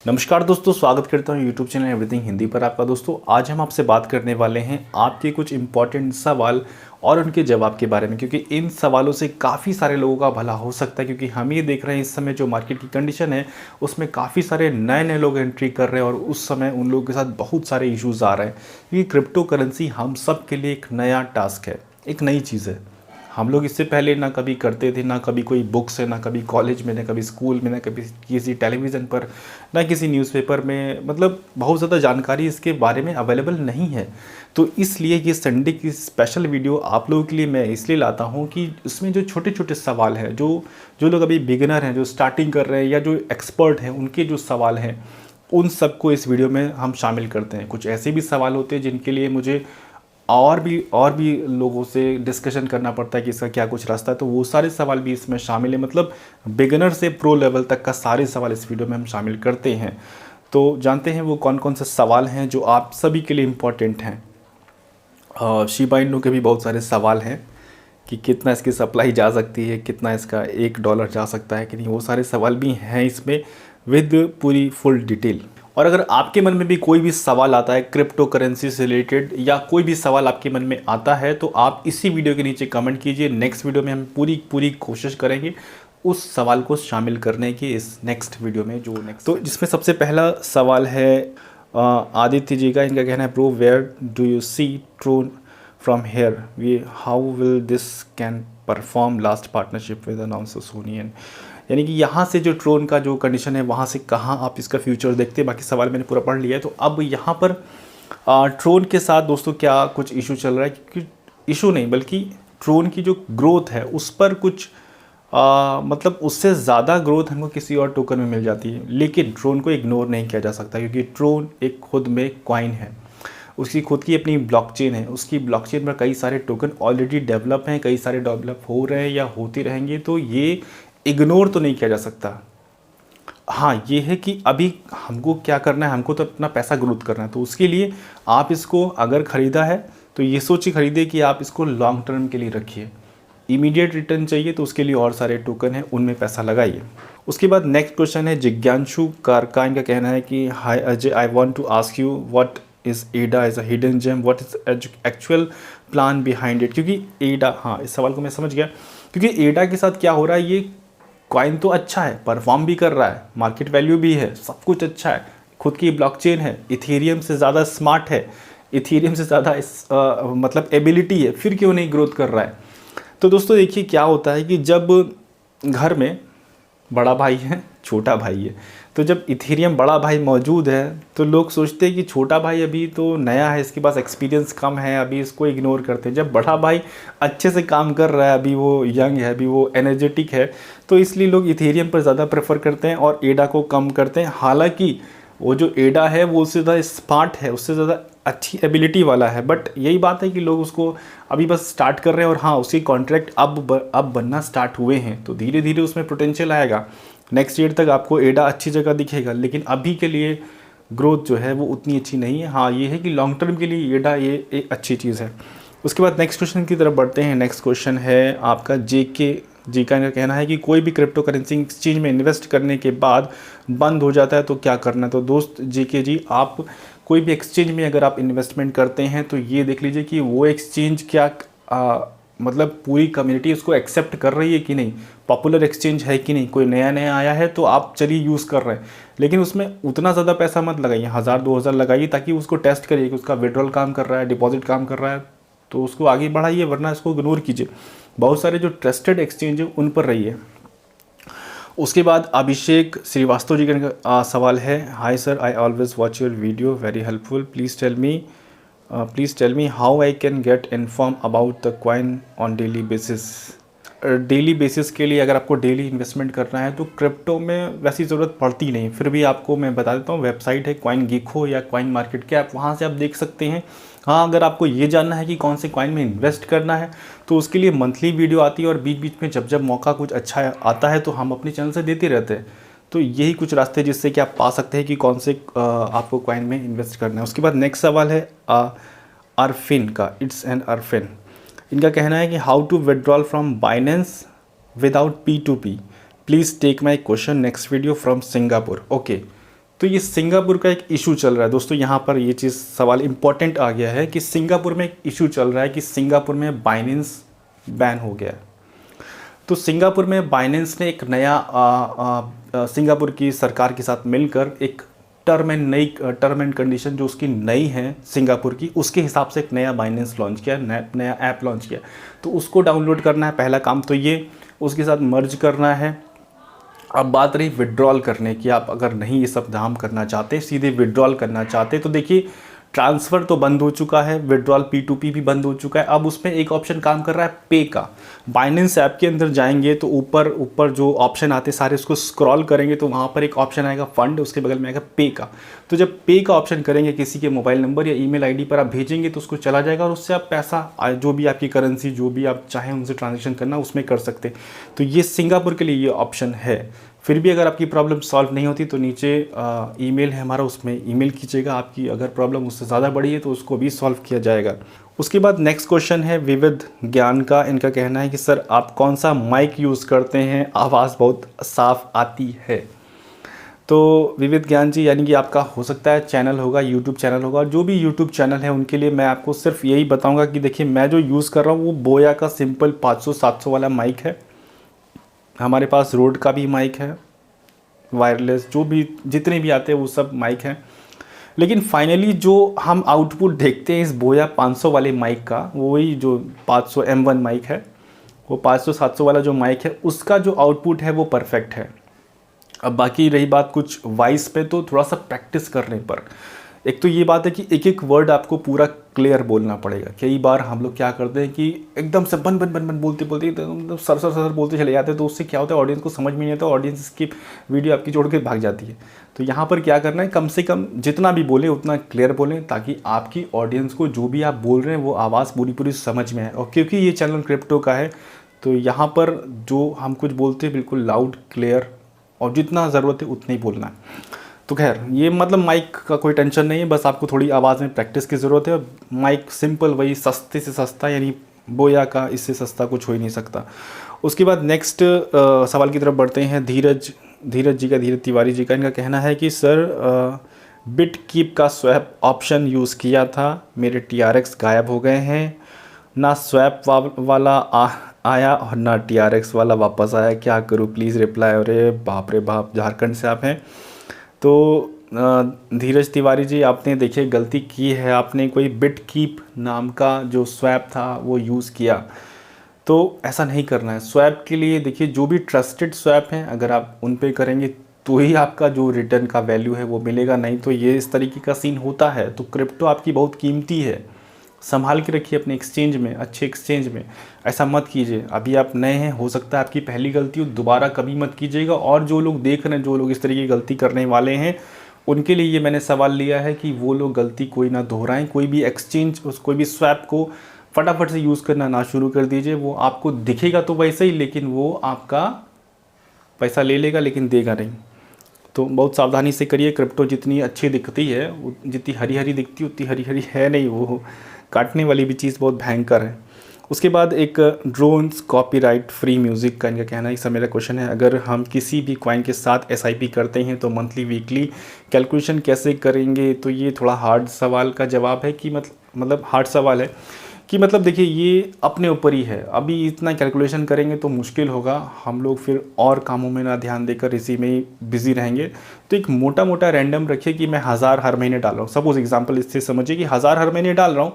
नमस्कार दोस्तों, स्वागत करता हूँ यूट्यूब चैनल एवरीथिंग हिंदी पर आपका। दोस्तों आज हम आपसे बात करने वाले हैं आपके कुछ इम्पॉर्टेंट सवाल और उनके जवाब के बारे में, क्योंकि इन सवालों से काफ़ी सारे लोगों का भला हो सकता है। क्योंकि हम ये देख रहे हैं इस समय जो मार्केट की कंडीशन है उसमें काफ़ी सारे नए नए लोग एंट्री कर रहे हैं और उस समय उन लोगों के साथ बहुत सारे इश्यूज़ आ रहे हैं। क्योंकि क्रिप्टो करेंसी हम सब के लिए एक नया टास्क है, एक नई चीज़ है। हम लोग इससे पहले ना कभी करते थे, ना कभी कोई बुक्स है, ना कभी कॉलेज में, ना कभी स्कूल में, ना कभी किसी टेलीविज़न पर, ना किसी न्यूज़पेपर में, मतलब बहुत ज़्यादा जानकारी इसके बारे में अवेलेबल नहीं है। तो इसलिए ये संडे की स्पेशल वीडियो आप लोगों के लिए मैं इसलिए लाता हूँ कि इसमें जो छोटे छोटे सवाल हैं, जो जो लोग अभी बिगिनर हैं, जो स्टार्टिंग कर रहे हैं, या जो एक्सपर्ट हैं, उनके जो सवाल हैं उन सबको इस वीडियो में हम शामिल करते हैं। कुछ ऐसे भी सवाल होते हैं जिनके लिए मुझे और भी लोगों से डिस्कशन करना पड़ता है कि इसका क्या कुछ रास्ता है, तो वो सारे सवाल भी इसमें शामिल है। मतलब बिगिनर से प्रो लेवल तक का सारे सवाल इस वीडियो में हम शामिल करते हैं। तो जानते हैं वो कौन कौन से सवाल हैं जो आप सभी के लिए इम्पोर्टेंट हैं। शिबा इनू के भी बहुत सारे सवाल हैं कि कितना इसकी सप्लाई जा सकती है, कितना इसका $1 जा सकता है कि नहीं, वो सारे सवाल भी हैं इसमें विद पूरी फुल डिटेल। और अगर आपके मन में भी कोई भी सवाल आता है क्रिप्टो करेंसी से रिलेटेड, या कोई भी सवाल आपके मन में आता है, तो आप इसी वीडियो के नीचे कमेंट कीजिए। नेक्स्ट वीडियो में हम पूरी कोशिश करेंगे उस सवाल को शामिल करने की इस नेक्स्ट वीडियो में। जो नेक्स्ट तो जिसमें सबसे पहला सवाल है आदित्य जी का। इनका कहना है, bro where do you see tron from here, we how will this can perform last partnership with announce sonian. यानी कि यहाँ से जो ट्रोन का जो कंडीशन है वहाँ से कहाँ आप इसका फ्यूचर देखते हैं। बाकी सवाल मैंने पूरा पढ़ लिया है। तो अब यहाँ पर ट्रोन के साथ दोस्तों क्या कुछ इशू चल रहा है, क्योंकि इशू नहीं बल्कि ट्रोन की जो ग्रोथ है उस पर कुछ मतलब उससे ज़्यादा ग्रोथ हमको किसी और टोकन में मिल जाती है। लेकिन ट्रोन को इग्नोर नहीं किया जा सकता, क्योंकि ट्रोन एक खुद में कॉइन है, उसकी खुद की अपनी ब्लॉकचेन है। उसकी ब्लॉकचेन पर कई सारे टोकन ऑलरेडी डेवलप हैं, कई सारे डेवलप हो रहे हैं या होते रहेंगे। तो ये इग्नोर तो नहीं किया जा सकता। हाँ, ये है कि अभी हमको क्या करना है, हमको तो अपना पैसा ग्रोथ करना है। तो उसके लिए आप इसको अगर ख़रीदा है तो ये सोचिए खरीदे कि आप इसको लॉन्ग टर्म के लिए रखिए। इमीडिएट रिटर्न चाहिए तो उसके लिए और सारे टोकन हैं, उनमें पैसा लगाइए। उसके बाद नेक्स्ट क्वेश्चन है जिज्ञांशु कारका। इनका कहना है कि hi Ajay, I want to ask you what is Ada is a hidden gem, what is actual plan behind it. क्योंकि एडा, हाँ इस सवाल को मैं समझ गया। क्योंकि एडा के साथ क्या हो रहा है, ये कॉइन तो अच्छा है, परफॉर्म भी कर रहा है, मार्केट वैल्यू भी है, सब कुछ अच्छा है, खुद की ब्लॉकचेन है, इथेरियम से ज़्यादा स्मार्ट है, इथेरियम से ज़्यादा मतलब एबिलिटी है, फिर क्यों नहीं ग्रोथ कर रहा है। तो दोस्तों देखिए क्या होता है कि जब घर में बड़ा भाई है, छोटा भाई है, तो जब इथेरियम बड़ा भाई मौजूद है तो लोग सोचते हैं कि छोटा भाई अभी तो नया है, इसके पास एक्सपीरियंस कम है, अभी इसको इग्नोर करते हैं। जब बड़ा भाई अच्छे से काम कर रहा है, अभी वो यंग है, अभी वो एनर्जेटिक है, तो इसलिए लोग इथेरियम पर ज़्यादा प्रेफर करते हैं और एडा को कम करते हैं। हालांकि वो जो एडा है वो उससे ज़्यादा स्मार्ट है, उससे ज़्यादा अच्छी एबिलिटी वाला है, बट यही बात है कि लोग उसको अभी बस स्टार्ट कर रहे हैं। और हाँ, उसकी कॉन्ट्रैक्ट अब बनना स्टार्ट हुए हैं, तो धीरे धीरे उसमें पोटेंशियल आएगा। नेक्स्ट ईयर तक आपको एडा अच्छी जगह दिखेगा, लेकिन अभी के लिए ग्रोथ जो है वो उतनी अच्छी नहीं है। हाँ, ये है कि लॉन्ग टर्म के लिए एडा ये एक अच्छी चीज़ है। उसके बाद नेक्स्ट क्वेश्चन की तरफ बढ़ते हैं। नेक्स्ट क्वेश्चन है आपका जेके जी का। इनका कहना है कि कोई भी क्रिप्टो करेंसी एक्सचेंज में इन्वेस्ट करने के बाद बंद हो जाता है तो क्या करना है। तो दोस्त जेके जी, आप कोई भी एक्सचेंज में अगर आप इन्वेस्टमेंट करते हैं तो ये देख लीजिए कि वो एक्सचेंज क्या मतलब पूरी कम्युनिटी उसको एक्सेप्ट कर रही है कि नहीं, पॉपुलर एक्सचेंज है कि नहीं। कोई नया नया आया है तो आप चलिए यूज़ कर रहे हैं, लेकिन उसमें उतना ज़्यादा पैसा मत लगाइए, 1000-2000 लगाइए, ताकि उसको टेस्ट करिए कि उसका विड्रॉल काम कर रहा है, डिपॉजिट काम कर रहा है, तो उसको आगे बढ़ाइए, वरना इसको इग्नोर कीजिए। बहुत सारे जो ट्रस्टेड एक्सचेंज है उन पर रहिए। उसके बाद अभिषेक श्रीवास्तव जी का सवाल है, hi sir, I always watch your video, very helpful, please tell me how I can get inform about the coin on daily basis. Daily basis के लिए अगर आपको डेली इन्वेस्टमेंट करना है तो क्रिप्टो में वैसी ज़रूरत पड़ती नहीं, फिर भी आपको मैं बता देता हूँ, वेबसाइट है कॉइन गीको या कॉइन मार्केट कैप, वहाँ से आप देख सकते हैं। हाँ, अगर आपको ये जानना है कि कौन से कॉइन में इन्वेस्ट करना है तो उसके लिए मंथली वीडियो आती है, और बीच बीच में जब मौका कुछ अच्छा आता है तो हम अपने चैनल से देते रहते हैं। तो यही कुछ रास्ते जिससे कि आप पा सकते हैं कि कौन से आपको कॉइन में इन्वेस्ट करना है। उसके बाद नेक्स्ट सवाल है अरफिन का, इट्स एन अरफिन। इनका कहना है कि how to withdrawal from Binance without P2P, please take my question next video from Singapore. Okay, तो ये सिंगापुर का एक इशू चल रहा है दोस्तों, यहाँ पर ये चीज़ सवाल इम्पोर्टेंट आ गया है कि सिंगापुर में एक इशू चल रहा है कि सिंगापुर में बाइनेंस बैन हो गया है। तो सिंगापुर में बाइनेंस ने एक नया सिंगापुर की सरकार के साथ मिलकर एक टर्म एंड कंडीशन जो उसकी नई है सिंगापुर की, उसके हिसाब से एक नया बाइनेंस लॉन्च किया, नया ऐप लॉन्च किया। तो उसको डाउनलोड करना है, पहला काम तो ये, उसके साथ मर्ज करना है। अब बात रही विड्रॉल करने की, आप अगर नहीं ये सब काम करना चाहते, सीधे विड्रॉल करना चाहते, तो देखिए ट्रांसफ़र तो बंद हो चुका है, विड्रॉल P2P भी बंद हो चुका है। अब उसमें एक ऑप्शन काम कर रहा है पे का। बाइनेंस ऐप के अंदर जाएंगे तो ऊपर जो ऑप्शन आते हैं सारे, उसको स्क्रॉल करेंगे तो वहाँ पर एक ऑप्शन आएगा फंड, उसके बगल में आएगा पे का। तो जब पे का ऑप्शन करेंगे, किसी के मोबाइल नंबर या ईमेल आईडी पर आप भेजेंगे तो उसको चला जाएगा और उससे आप पैसा, जो भी आपकी करेंसी, जो भी आप चाहें उनसे ट्रांजेक्शन करना, उसमें कर सकते। तो ये सिंगापुर के लिए ये ऑप्शन है। फिर भी अगर आपकी प्रॉब्लम सॉल्व नहीं होती तो नीचे ईमेल है हमारा, उसमें ईमेल कीजिएगा। आपकी अगर प्रॉब्लम उससे ज़्यादा बड़ी है तो उसको भी सॉल्व किया जाएगा। उसके बाद नेक्स्ट क्वेश्चन है विविध ज्ञान का। इनका कहना है कि सर आप कौन सा माइक यूज़ करते हैं, आवाज़ बहुत साफ़ आती है। तो विविध ज्ञान जी, यानी कि आपका हो सकता है चैनल होगा, यूट्यूब चैनल होगा, और जो भी यूट्यूब चैनल है उनके लिए मैं आपको सिर्फ यही बताऊँगा कि देखिए मैं जो यूज़ कर रहा हूँ वो बोया का सिंपल 500-700 वाला माइक है। हमारे पास रोड का भी माइक है, वायरलेस, जो भी जितने भी आते हैं वो सब माइक हैं। लेकिन फाइनली जो हम आउटपुट देखते हैं इस बोया 500 वाले माइक का, वही जो 500 M1 माइक है, वो 500-700 वाला जो माइक है उसका जो आउटपुट है वो परफेक्ट है। अब बाकी रही बात कुछ वॉइस पे, तो थोड़ा सा प्रैक्टिस करने पर, एक तो ये बात है कि एक एक वर्ड आपको पूरा क्लियर बोलना पड़ेगा। कई बार हम लोग क्या करते हैं कि एकदम से बन बन बन बन बोलते बोलते सर सर सर बोलते चले जाते हैं, तो उससे क्या होता है ऑडियंस को समझ में नहीं आता, ऑडियंस इसकी वीडियो आपकी छोड़ के भाग जाती है। तो यहाँ पर क्या करना है, कम से कम जितना भी बोलें उतना क्लियर बोलें, ताकि आपकी ऑडियंस को जो भी आप बोल रहे हैं वो आवाज़ पूरी पूरी समझ में आए। और क्योंकि ये चैनल क्रिप्टो का है तो यहाँ पर जो हम कुछ बोलते हैं बिल्कुल लाउड क्लियर, और जितना ज़रूरत है उतना ही बोलना है। तो खैर ये मतलब माइक का कोई टेंशन नहीं है, बस आपको थोड़ी आवाज़ में प्रैक्टिस की ज़रूरत है। माइक सिंपल वही सस्ते से सस्ता, यानी बोया का इससे सस्ता कुछ हो ही नहीं सकता। उसके बाद नेक्स्ट सवाल की तरफ बढ़ते हैं। धीरज जी का, धीरज तिवारी जी का, इनका कहना है कि सर बिट कीप का स्वैप ऑप्शन यूज़ किया था, मेरे TRX गायब हो गए हैं, ना स्वैप वाला आया और ना TRX वाला वापस आया, क्या करूँ प्लीज़ रिप्लाई। अरे बाप रे बाप, झारखंड से आप हैं। तो धीरज तिवारी जी, आपने देखिए गलती की है, आपने कोई बिट कीप नाम का जो स्वैप था वो यूज़ किया, तो ऐसा नहीं करना है। स्वैप के लिए देखिए जो भी ट्रस्टेड स्वैप हैं, अगर आप उन पे करेंगे तो ही आपका जो रिटर्न का वैल्यू है वो मिलेगा, नहीं तो ये इस तरीके का सीन होता है। तो क्रिप्टो आपकी बहुत कीमती है, संभाल के रखिए अपने एक्सचेंज में, अच्छे एक्सचेंज में। ऐसा मत कीजिए, अभी आप नए हैं, हो सकता है आपकी पहली गलती हो, दोबारा कभी मत कीजिएगा। और जो लोग देख रहे हैं, जो लोग इस तरीके की गलती करने वाले हैं, उनके लिए ये मैंने सवाल लिया है कि वो लोग गलती कोई ना दोहराएं। कोई भी एक्सचेंज, कोई भी स्वैप को फटाफट से यूज़ करना ना शुरू कर दीजिए। वो आपको दिखेगा तो वैसे ही, लेकिन वो आपका पैसा ले लेगा लेकिन देगा नहीं। तो बहुत सावधानी से करिए। क्रिप्टो जितनी अच्छी दिखती है, जितनी हरी हरी दिखती है उतनी हरी हरी है नहीं, वो काटने वाली भी चीज़ बहुत भयंकर है। उसके बाद एक ड्रोन्स कॉपीराइट फ्री म्यूज़िक का इनका कहना है। सर मेरा क्वेश्चन है, अगर हम किसी भी कॉइन के साथ SIP करते हैं तो मंथली वीकली कैलकुलेशन कैसे करेंगे। तो ये थोड़ा हार्ड सवाल का जवाब है कि मतलब हार्ड सवाल है कि मतलब देखिए ये अपने ऊपर ही है। अभी इतना कैलकुलेशन करेंगे तो मुश्किल होगा, हम लोग फिर और कामों में ना ध्यान देकर इसी में ही बिज़ी रहेंगे। तो एक मोटा मोटा रैंडम रखिए कि मैं 1000 हर महीने डाल रहा हूँ। सपोज एग्जांपल इससे समझिए कि 1000 हर महीने डाल रहा हूँ,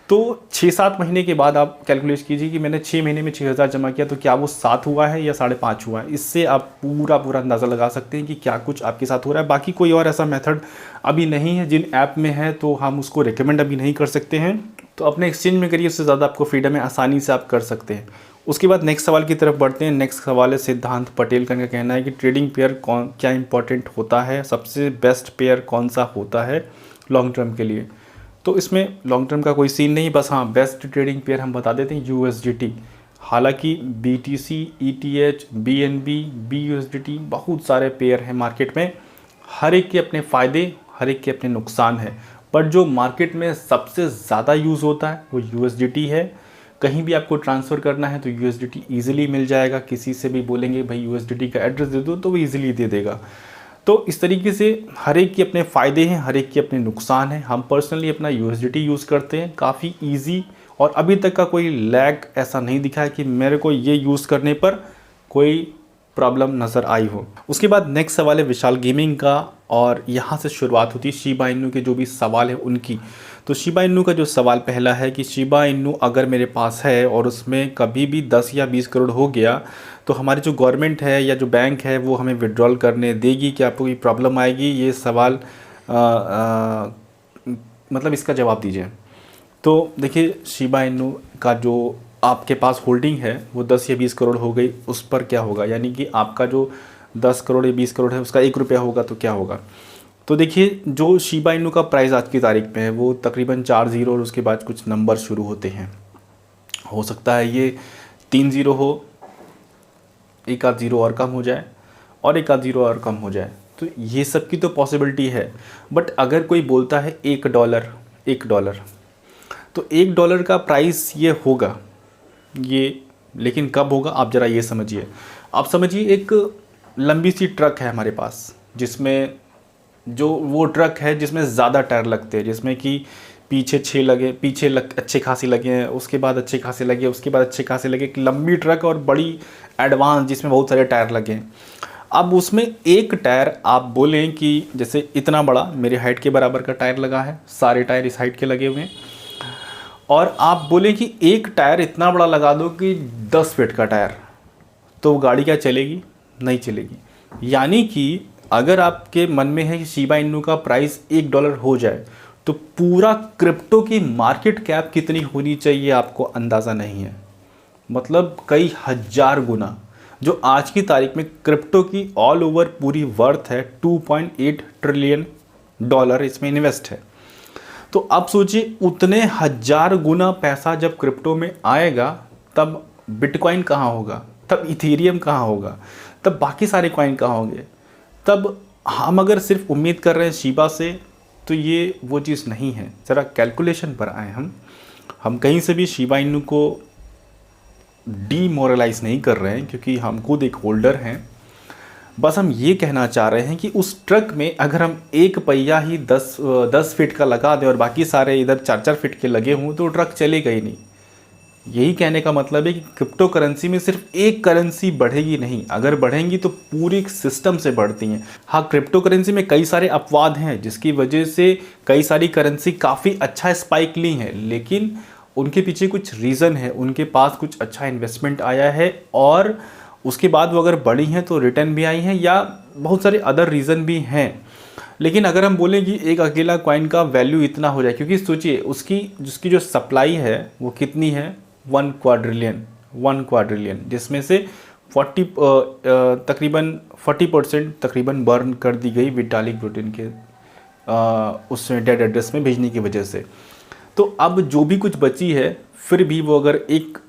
तो 6-7 महीने के बाद आप कैलकुलेट कीजिए कि मैंने 6 महीने में 6000 जमा किया, तो क्या वो 7 हुआ है या 5.5 हुआ है। इससे आप पूरा अंदाज़ा लगा सकते हैं कि क्या कुछ आपके साथ हो रहा है। बाकी कोई और ऐसा मेथड अभी नहीं है, जिन ऐप में है तो हम उसको रिकमेंड अभी नहीं कर सकते हैं। तो अपने एक्सचेंज में करिए, उससे ज़्यादा आपको फ्रीडम है, आसानी से आप कर सकते हैं। उसके बाद नेक्स्ट सवाल की तरफ बढ़ते हैं। नेक्स्ट सवाल है सिद्धांत पटेल का कहना है कि ट्रेडिंग पेयर क्या इंपॉर्टेंट होता है, सबसे बेस्ट पेयर कौन सा होता है लॉन्ग टर्म के लिए। तो इसमें लॉन्ग टर्म का कोई सीन नहीं, बस हाँ बेस्ट ट्रेडिंग पेयर हम बता देते हैं USDT। हालांकि BTC, ETH, BNB, BUSDT बहुत सारे पेयर हैं मार्केट में, हर एक के अपने फ़ायदे, हर एक के अपने नुकसान हैं। पर जो मार्केट में सबसे ज़्यादा यूज़ होता है वो USDT है। कहीं भी आपको ट्रांसफ़र करना है तो USDT ईजिली मिल जाएगा। किसी से भी बोलेंगे भाई USDT का एड्रेस दे दो तो वो ईजिली दे देगा। तो इस तरीके से हर एक के अपने फ़ायदे हैं, हर एक के अपने नुकसान हैं। हम पर्सनली अपना USDT यूज़ करते हैं, काफ़ी ईजी, और अभी तक का कोई लैग ऐसा नहीं दिखा है कि मेरे को ये यूज़ करने पर कोई प्रॉब्लम नज़र आई हो। उसके बाद नेक्स्ट सवाल है विशाल गेमिंग का, और यहाँ से शुरुआत होती है शिबा इनू के जो भी सवाल है उनकी। तो शिबा इनू का जो सवाल पहला है कि शिबा इनू अगर मेरे पास है और उसमें कभी भी 10 या 20 करोड़ हो गया तो हमारी जो गवर्नमेंट है या जो बैंक है वो हमें विड्रॉल करने देगी, क्या आपको कोई प्रॉब्लम आएगी? ये सवाल मतलब इसका जवाब दीजिए। तो देखिए, शिबा इनू का जो आपके पास होल्डिंग है वो 10 या 20 करोड़ हो गई, उस पर क्या होगा? यानी कि आपका जो 10 करोड़ या 20 करोड़ है उसका 1 रुपया होगा तो क्या होगा? तो देखिए, जो शिबा इनू का प्राइस आज की तारीख में है वो तकरीबन 4 ज़ीरो और उसके बाद कुछ नंबर शुरू होते हैं। हो सकता है ये 3 ज़ीरो हो, एक आध ज़ीरो और कम हो जाए, और एक आध ज़ीरो और कम हो जाए, तो ये सब की तो पॉसिबिलिटी है। बट अगर कोई बोलता है $1, तो $1 का प्राइस ये होगा ये, लेकिन कब होगा आप ज़रा ये समझिए। आप समझिए एक लंबी सी ट्रक है हमारे पास, जिसमें जो वो ट्रक है जिसमें ज़्यादा टायर लगते हैं, जिसमें कि पीछे 6 लगे, अच्छे खासे लगे हैं, उसके बाद अच्छे खासे लगे, उसके बाद अच्छे खासे लगे, एक लंबी ट्रक और बड़ी एडवांस जिसमें बहुत सारे टायर लगे हैं। अब उसमें एक टायर आप बोलें कि जैसे इतना बड़ा मेरे हाइट के बराबर का टायर लगा है, सारे टायर इस हाइट के लगे हुए हैं, और आप बोलें कि एक टायर इतना बड़ा लगा दो कि 10 फीट का टायर, तो वो गाड़ी क्या चलेगी? नहीं चलेगी। यानी कि अगर आपके मन में है कि शिबा इनू का प्राइस $1 हो जाए तो पूरा क्रिप्टो की मार्केट कैप कितनी होनी चाहिए आपको अंदाज़ा नहीं है। मतलब कई हज़ार गुना। जो आज की तारीख में क्रिप्टो की ऑल ओवर पूरी वर्थ है, $2.8 ट्रिलियन इसमें इन्वेस्ट है। तो अब सोचिए, उतने हज़ार गुना पैसा जब क्रिप्टो में आएगा तब बिटकॉइन कहाँ होगा, तब इथेरियम कहाँ होगा, तब बाकी सारे कॉइन कहाँ होंगे? तब हम अगर सिर्फ उम्मीद कर रहे हैं शिबा से, तो ये वो चीज़ नहीं है। ज़रा कैलकुलेशन पर आए हम कहीं से भी शिबा इनू को डीमोरलाइज नहीं कर रहे हैं, क्योंकि हम खुद एक होल्डर हैं। बस हम ये कहना चाह रहे हैं कि उस ट्रक में अगर हम एक पहिया ही 10 फीट का लगा दें और बाकी सारे इधर 4-4 फीट के लगे हों तो ट्रक चलेगा ही नहीं। यही कहने का मतलब है कि क्रिप्टो करेंसी में सिर्फ एक करेंसी बढ़ेगी नहीं, अगर बढ़ेंगी तो पूरी सिस्टम से बढ़ती हैं। हाँ, क्रिप्टो करेंसी में कई सारे अपवाद हैं जिसकी वजह से कई सारी करेंसी काफ़ी अच्छा स्पाइक ली हैं, लेकिन उनके पीछे कुछ रीज़न है, उनके पास कुछ अच्छा इन्वेस्टमेंट आया है और उसके बाद वो अगर बढ़ी हैं तो रिटर्न भी आई हैं, या बहुत सारे अदर रीज़न भी हैं। लेकिन अगर हम बोलें कि एक अकेला कॉइन का वैल्यू इतना हो जाए, क्योंकि सोचिए जिसकी जो सप्लाई है वो कितनी है, 1 क्वाड्रिलियन, जिसमें से तकरीबन 40% तकरीबन बर्न कर दी गई विटालिक ब्यूटेन के उसमें डेड एड्रेस में भेजने की वजह से। तो अब जो भी कुछ बची है, फिर भी वो अगर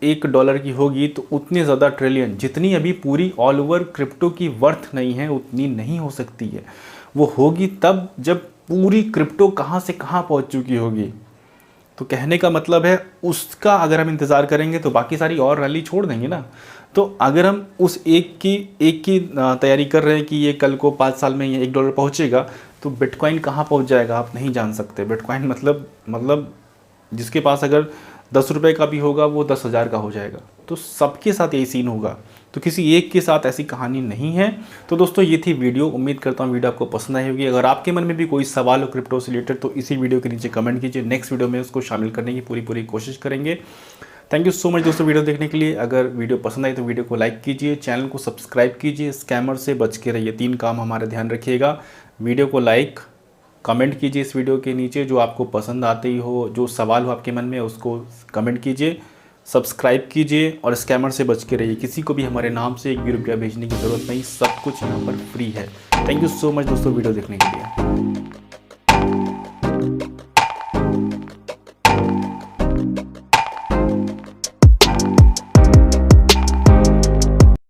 एक डॉलर की होगी तो उतने ज़्यादा ट्रिलियन, जितनी अभी पूरी ऑल ओवर क्रिप्टो की वर्थ नहीं है उतनी नहीं हो सकती है। वो होगी तब जब पूरी क्रिप्टो कहाँ से कहाँ पहुँच चुकी होगी। तो कहने का मतलब है उसका अगर हम इंतज़ार करेंगे तो बाकी सारी और रैली छोड़ देंगे ना। तो अगर हम उस एक की तैयारी कर रहे हैं कि ये कल को 5 साल में ये $1 पहुँचेगा, तो बिटकॉइन कहाँ पहुँच जाएगा आप नहीं जान सकते। बिटकॉइन मतलब जिसके पास अगर 10 रुपये का भी होगा वो 10,000 का हो जाएगा। तो सबके साथ यही सीन होगा, तो किसी एक के साथ ऐसी कहानी नहीं है। तो दोस्तों, ये थी वीडियो। उम्मीद करता हूँ वीडियो आपको पसंद आई होगी। अगर आपके मन में भी कोई सवाल हो क्रिप्टो से रिलेटेड तो इसी वीडियो के नीचे कमेंट कीजिए। नेक्स्ट वीडियो में उसको शामिल करने की पूरी कोशिश करेंगे। थैंक यू सो मच दोस्तों वीडियो देखने के लिए। अगर वीडियो पसंद आई तो वीडियो को लाइक कीजिए, चैनल को सब्सक्राइब कीजिए, स्कैमर से बच के रहिए। 3 काम हमारा ध्यान रखिएगा। वीडियो को लाइक, कमेंट कीजिए इस वीडियो के नीचे जो आपको पसंद आते ही हो, जो सवाल हो आपके मन में उसको कमेंट कीजिए, सब्सक्राइब कीजिए और स्कैमर से बच के रहिए। किसी को भी हमारे नाम से 1 भी रुपया भेजने की ज़रूरत नहीं, सब कुछ यहाँ पर फ्री है। थैंक यू सो मच दोस्तों वीडियो देखने के लिए।